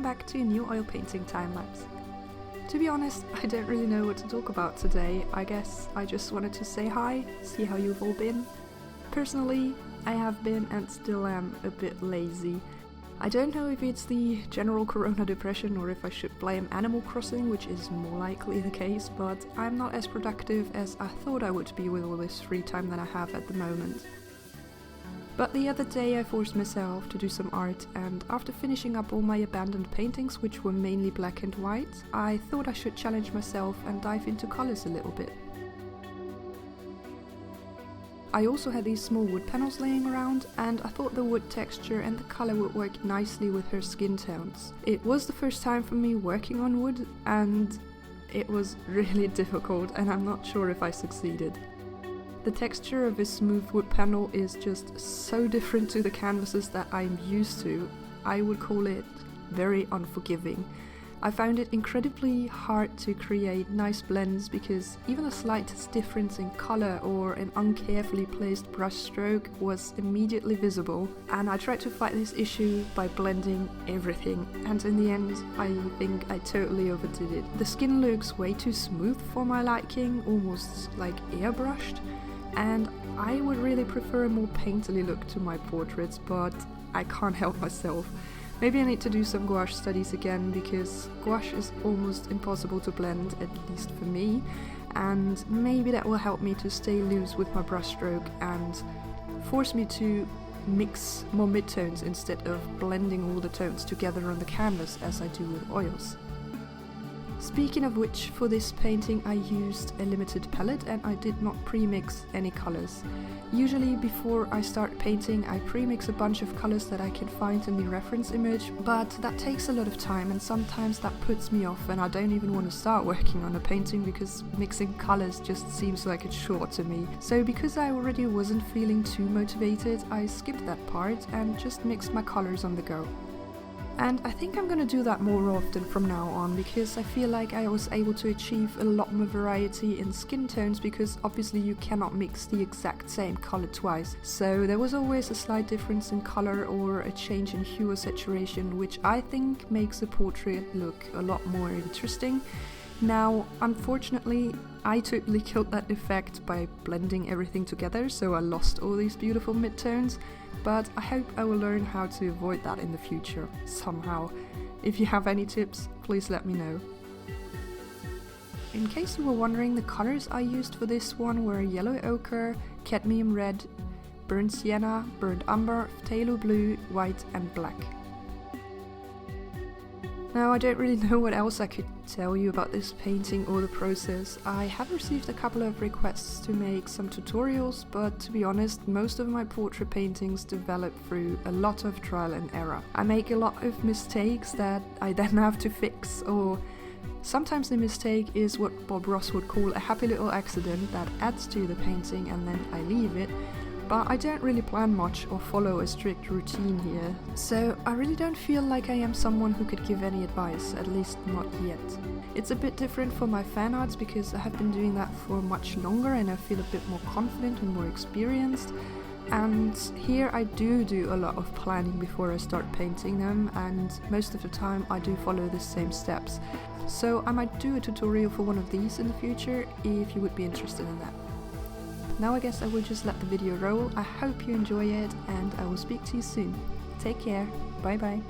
back to a new oil painting time lapse. To be honest, I don't really know what to talk about today. I guess I just wanted to say hi, see how you've all been. Personally, I have been and still am a bit lazy. I don't know if it's the general corona depression or if I should blame Animal Crossing, which is more likely the case, but I'm not as productive as I thought I would be with all this free time that I have at the moment. But the other day I forced myself to do some art, and after finishing up all my abandoned paintings, which were mainly black and white, I thought I should challenge myself and dive into colours a little bit. I also had these small wood panels laying around, and I thought the wood texture and the colour would work nicely with her skin tones. It was the first time for me working on wood, and it was really difficult, and I'm not sure if I succeeded. The texture of this smooth wood panel is just so different to the canvases that I'm used to. I would call it very unforgiving. I found it incredibly hard to create nice blends because even the slightest difference in colour or an uncarefully placed brush stroke was immediately visible, and I tried to fight this issue by blending everything, and in the end I think I totally overdid it. The skin looks way too smooth for my liking, almost like airbrushed, and I would really prefer a more painterly look to my portraits, but I can't help myself. Maybe I need to do some gouache studies again, because gouache is almost impossible to blend, at least for me, and maybe that will help me to stay loose with my brushstroke and force me to mix more midtones instead of blending all the tones together on the canvas as I do with oils. Speaking of which, for this painting I used a limited palette and I did not pre-mix any colours. Usually before I start painting I pre-mix a bunch of colours that I can find in the reference image, but that takes a lot of time and sometimes that puts me off and I don't even want to start working on a painting because mixing colours just seems like a chore to me. So because I already wasn't feeling too motivated, I skipped that part and just mixed my colours on the go. And I think I'm gonna do that more often from now on, because I feel like I was able to achieve a lot more variety in skin tones, because obviously you cannot mix the exact same color twice. So there was always a slight difference in color or a change in hue or saturation, which I think makes a portrait look a lot more interesting. Now, unfortunately, I totally killed that effect by blending everything together, so I lost all these beautiful midtones, but I hope I will learn how to avoid that in the future, somehow. If you have any tips, please let me know. In case you were wondering, the colors I used for this one were yellow ochre, cadmium red, burnt sienna, burnt umber, phthalo blue, white and black. Now, I don't really know what else I could tell you about this painting or the process. I have received a couple of requests to make some tutorials, but to be honest, most of my portrait paintings develop through a lot of trial and error. I make a lot of mistakes that I then have to fix, or sometimes the mistake is what Bob Ross would call a happy little accident that adds to the painting and then I leave it. But I don't really plan much or follow a strict routine here, so I really don't feel like I am someone who could give any advice, at least not yet. It's a bit different for my fan arts because I have been doing that for much longer and I feel a bit more confident and more experienced. And here I do a lot of planning before I start painting them, and most of the time I do follow the same steps. So I might do a tutorial for one of these in the future if you would be interested in that. Now I guess I will just let the video roll. I hope you enjoy it and I will speak to you soon. Take care, bye bye.